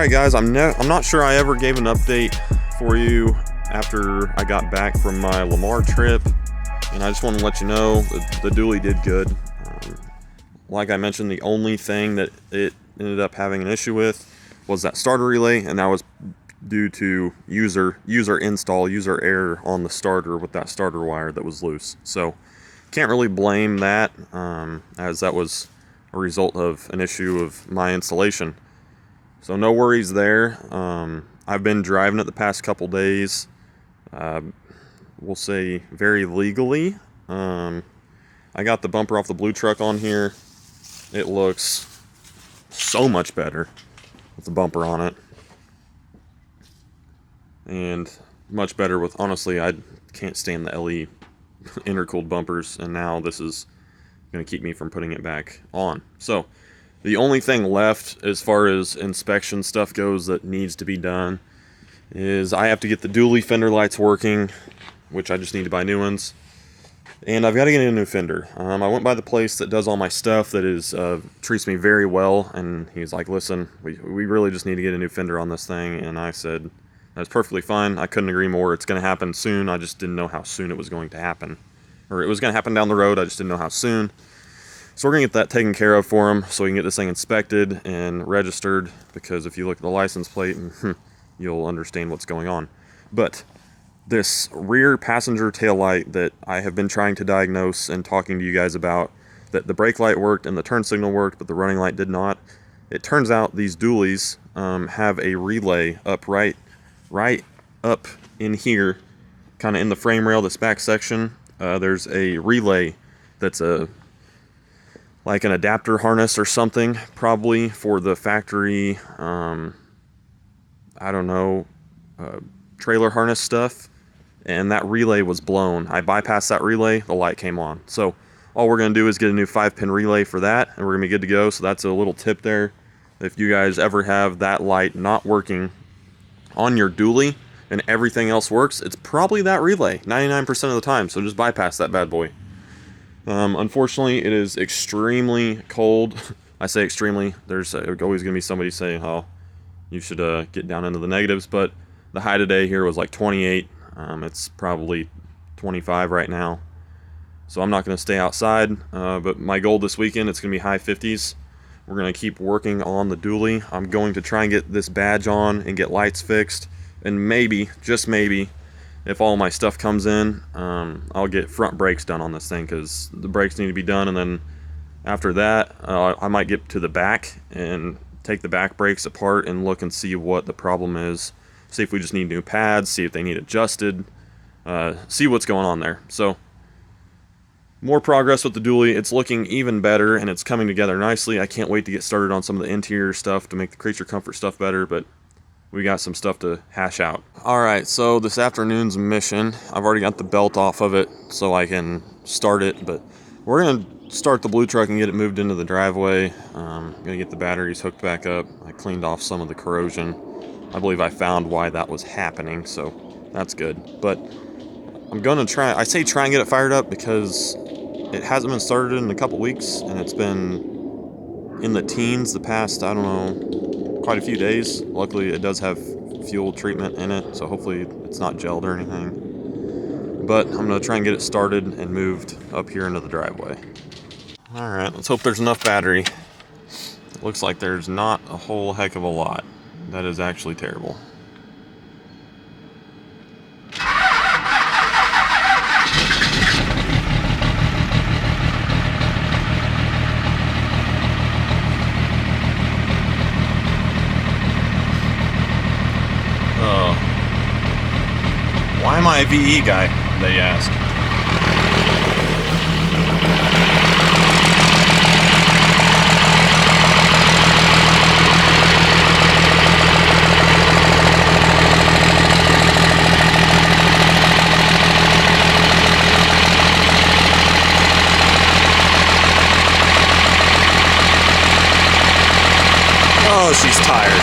Alright guys, I'm not sure I ever gave an update for you after I got back from my Lamar trip, and I just want to let you know that the dually did good. Like I mentioned, the only thing that it ended up having an issue with was that starter relay, and that was due to user error on the starter with that starter wire that was loose. So can't really blame that, as that was a result of an issue of my installation. So no worries there. I've been driving it the past couple days, we'll say very legally. I got the bumper off the blue truck on here. It looks so much better with the bumper on it, and much better with, honestly, I can't stand the LE intercooled bumpers, and now this is going to keep me from putting it back on. So the only thing left as far as inspection stuff goes that needs to be done is I have to get the dually fender lights working, which I just need to buy new ones, and I've got to get a new fender. I went by the place that does all my stuff, that is treats me very well, and he's like, listen, we really just need to get a new fender on this thing. And I said, that's perfectly fine. I couldn't agree more. It's going to happen soon. I just didn't know how soon it was going to happen, or it was going to happen down the road. I just didn't know how soon. So we're going to get that taken care of for him so we can get this thing inspected and registered, because if you look at the license plate, you'll understand what's going on. But this rear passenger tail light that I have been trying to diagnose and talking to you guys about, that the brake light worked and the turn signal worked, but the running light did not. It turns out these dualies have a relay up right up in here, kind of in the frame rail, this back section. There's a relay that's like an adapter harness or something, probably for the factory, I don't know, trailer harness stuff, and that relay was blown. I bypassed that relay, the light came on. So all we're going to do is get a new 5-pin relay for that, and we're going to be good to go. So that's a little tip there. If you guys ever have that light not working on your dually and everything else works, it's probably that relay 99% of the time. So just bypass that bad boy. Unfortunately, it is extremely cold. I say extremely. There's always going to be somebody saying, oh, you should get down into the negatives, but the high today here was like 28. It's probably 25 right now. So I'm not going to stay outside, but my goal this weekend, it's going to be high 50s. We're going to keep working on the dually. I'm going to try and get this badge on and get lights fixed, and maybe, just maybe, if all my stuff comes in, I'll get front brakes done on this thing, because the brakes need to be done, and then after that, I might get to the back and take the back brakes apart and look and see what the problem is. See if we just need new pads, see if they need adjusted, see what's going on there. So more progress with the dually. It's looking even better, and it's coming together nicely. I can't wait to get started on some of the interior stuff to make the creature comfort stuff better, but we got some stuff to hash out. Alright, so this afternoon's mission, I've already got the belt off of it so I can start it, but we're going to start the blue truck and get it moved into the driveway. Going to get the batteries hooked back up. I cleaned off some of the corrosion. I believe I found why that was happening, so that's good. But I'm going to try and get it fired up, because it hasn't been started in a couple weeks, and it's been in the teens the past, I don't know, quite a few days. Luckily, it does have fuel treatment in it, so hopefully it's not gelled or anything. But I'm going to try and get it started and moved up here into the driveway. Alright, let's hope there's enough battery. It looks like there's not a whole heck of a lot. That is actually terrible. Why am I a VE guy, they ask. Oh, she's tired.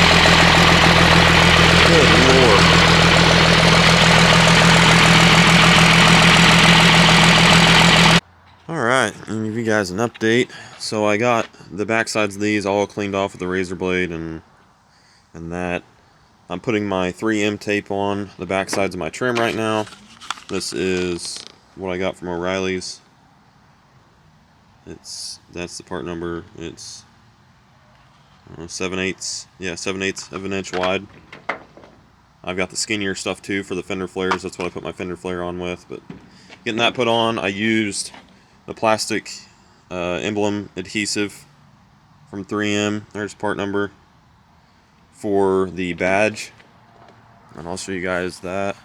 Good Lord. Alright, let me give you guys an update. So I got the back sides of these all cleaned off with a razor blade and and that I'm putting my 3M tape on the back sides of my trim right now. This is what I got from O'Reilly's. That's the part number. It's 7/8, yeah, 7/8 of an inch wide. I've got the skinnier stuff too for the fender flares. That's what I put my fender flare on with. But getting that put on, I used the plastic emblem adhesive from 3M. There's part number for the badge, and I'll show you guys that.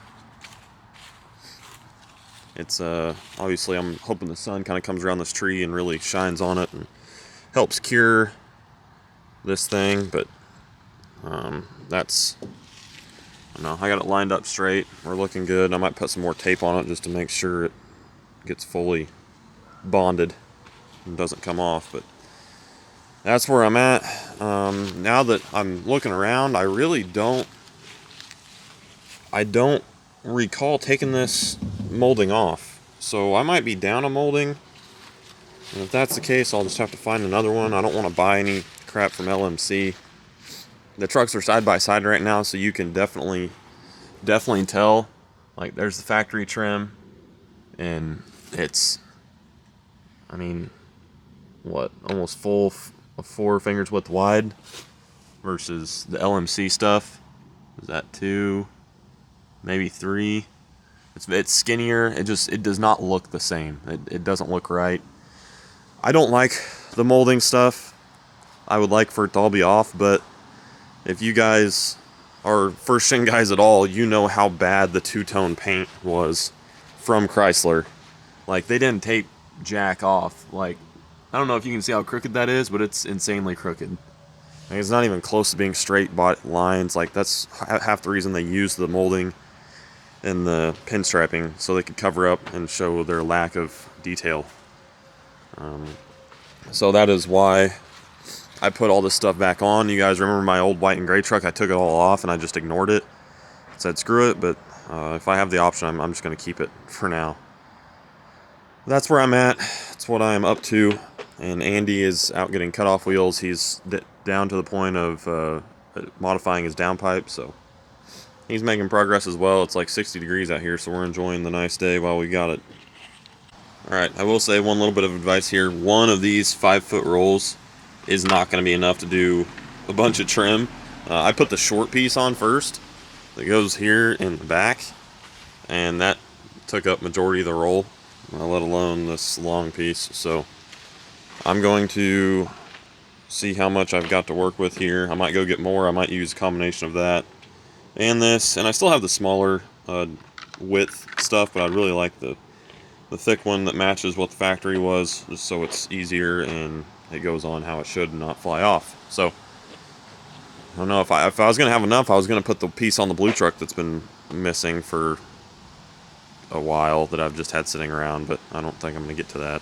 It's obviously, I'm hoping the sun kind of comes around this tree and really shines on it and helps cure this thing. But that's, I don't know, I got it lined up straight. We're looking good. I might put some more tape on it just to make sure it gets fully bonded and doesn't come off. But that's where I'm at. Now that I'm looking around, I really don't recall taking this molding off. So I might be down a molding. And if that's the case, I'll just have to find another one. I don't want to buy any crap from LMC. The trucks are side by side right now, so you can definitely tell. Like, there's the factory trim, and it's, I mean, what, almost full, 4 fingers width wide, versus the LMC stuff. Is that 2, maybe 3? It's skinnier. It does not look the same. It doesn't look right. I don't like the molding stuff. I would like for it to all be off, but if you guys are first shin guys at all, you know how bad the two-tone paint was from Chrysler. Like, they didn't tape jack off. Like, I don't know if you can see how crooked that is, but it's insanely crooked. Like, it's not even close to being straight lines. Like, that's half the reason they use the molding and the pinstriping, so they could cover up and show their lack of detail. So that is why I put all this stuff back on. You guys remember my old white and gray truck? I took it all off and I just ignored it. Said screw it, but if I have the option, I'm just going to keep it for now. That's where I'm at. That's what I'm up to. And Andy is out getting cutoff wheels. He's down to the point of modifying his downpipe, so he's making progress as well. It's like 60 degrees out here, so we're enjoying the nice day while we got it. Alright, I will say one little bit of advice here. One of these 5-foot rolls is not going to be enough to do a bunch of trim. I put the short piece on first that goes here in the back, and that took up majority of the roll, let alone this long piece. So I'm going to see how much I've got to work with here. I might go get more. I might use a combination of that and this, and I still have the smaller width stuff, but I really like the thick one that matches what the factory was, just so it's easier and it goes on how it should and not fly off. So I don't know, if I was going to have enough, I was going to put the piece on the blue truck that's been missing for a while that I've just had sitting around, but I don't think I'm going to get to that.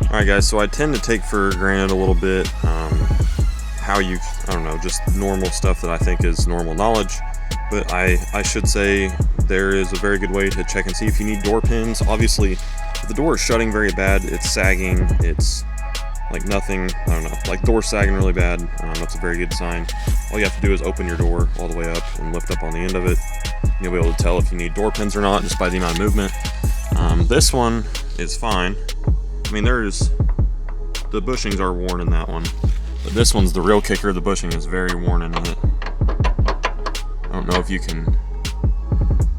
Alright guys, so I tend to take for granted a little bit how you, I don't know, just normal stuff that I think is normal knowledge, but I should say there is a very good way to check and see if you need door pins. Obviously, if the door is shutting very bad, it's sagging, it's like nothing, I don't know, like door sagging really bad, that's a very good sign. All you have to do is open your door all the way up and lift up on the end of it. You'll be able to tell if you need door pins or not just by the amount of movement. This one is fine. I mean, the bushings are worn in that one, but this one's the real kicker. The bushing is very worn in it. I don't know if you can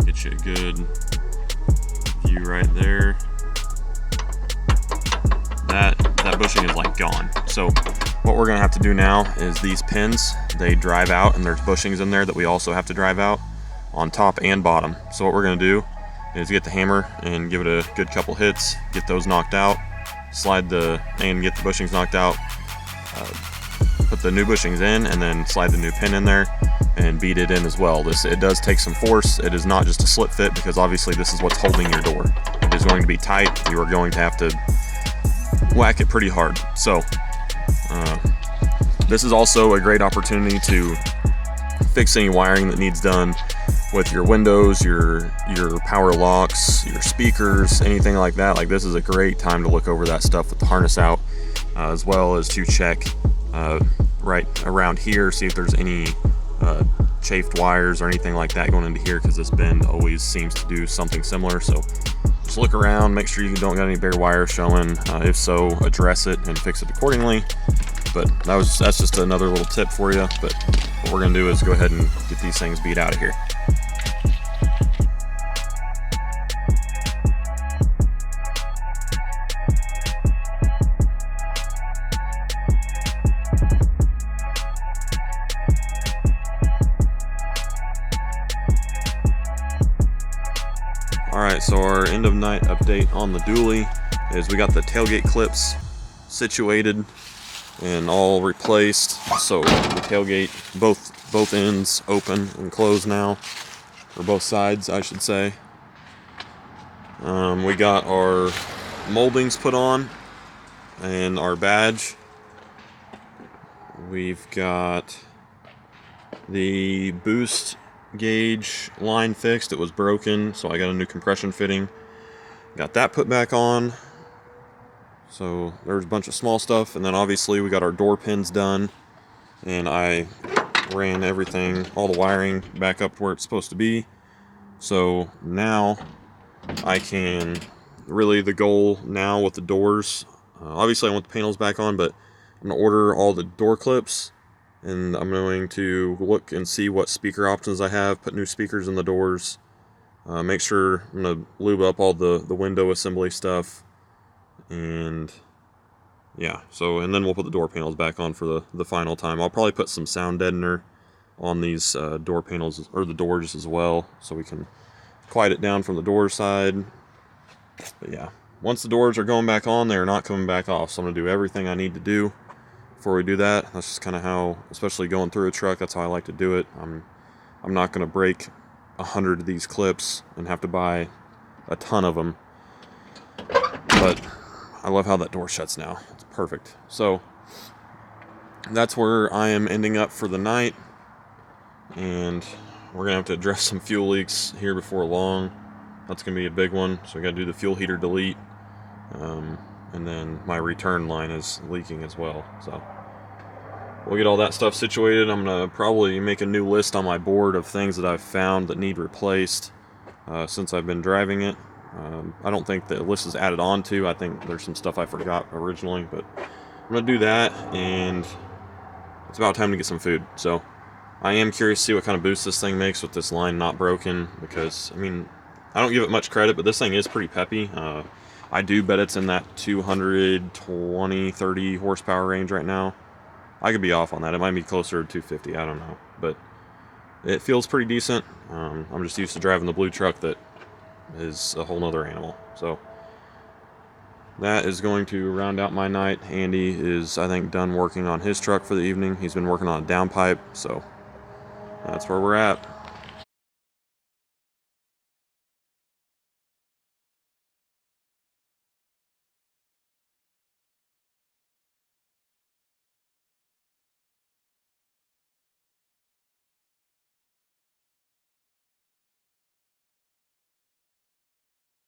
get you a good view right there. That bushing is like gone. So what we're gonna have to do now is these pins, they drive out, and there's bushings in there that we also have to drive out on top and bottom. So what we're gonna do is get the hammer and give it a good couple hits, get those knocked out, and get the bushings knocked out, put the new bushings in, and then slide the new pin in there, and beat it in as well. It does take some force. It is not just a slip fit, because obviously this is what's holding your door. It is going to be tight. You are going to have to whack it pretty hard. So this is also a great opportunity to fix any wiring that needs done with your windows, your power locks, your speakers, anything like that. Like, this is a great time to look over that stuff with the harness out, as well as to check right around here, see if there's any chafed wires or anything like that going into here, because this bend always seems to do something similar. So just look around, make sure you don't got any bare wires showing. If so, address it and fix it accordingly. But that's just another little tip for you. But what we're gonna do is go ahead and get these things beat out of here. Alright, so our end of night update on the dually is we got the tailgate clips situated and all replaced. So the tailgate, both ends open and closed now, or both sides I should say. We got our moldings put on and our badge. We've got the boost gauge line fixed. It was broken, so I got a new compression fitting. Got that put back on. So there's a bunch of small stuff, and then obviously we got our door pins done, and I ran everything, all the wiring back up to where it's supposed to be. So now I can, really the goal now with the doors, obviously I want the panels back on, but I'm going to order all the door clips, and I'm going to look and see what speaker options I have, put new speakers in the doors, make sure I'm going to lube up all the window assembly stuff, and yeah, so, and then we'll put the door panels back on for the final time. I'll probably put some sound deadener on these door panels, or the doors as well, so we can quiet it down from the door side. But yeah, once the doors are going back on, they're not coming back off, so I'm going to do everything I need to do before we do that. That's just kind of how, especially going through a truck, that's how I like to do it. I'm not going to break 100 of these clips and have to buy a ton of them, but I love how that door shuts now. It's perfect. So that's where I am ending up for the night, and we're gonna have to address some fuel leaks here before long. That's gonna be a big one. So we gotta do the fuel heater delete, and then my return line is leaking as well. So we'll get all that stuff situated. I'm gonna probably make a new list on my board of things that I've found that need replaced since I've been driving it. I don't think the list is added on to. I think there's some stuff I forgot originally, but I'm going to do that, and it's about time to get some food. So I am curious to see what kind of boost this thing makes with this line not broken, because, I mean, I don't give it much credit, but this thing is pretty peppy. I do bet it's in that 220, 30 horsepower range right now. I could be off on that. It might be closer to 250. I don't know, but it feels pretty decent. I'm just used to driving the blue truck that is a whole nother animal. So that is going to round out my night. Andy is, I think, done working on his truck for the evening. He's been working on a downpipe, so that's where we're at.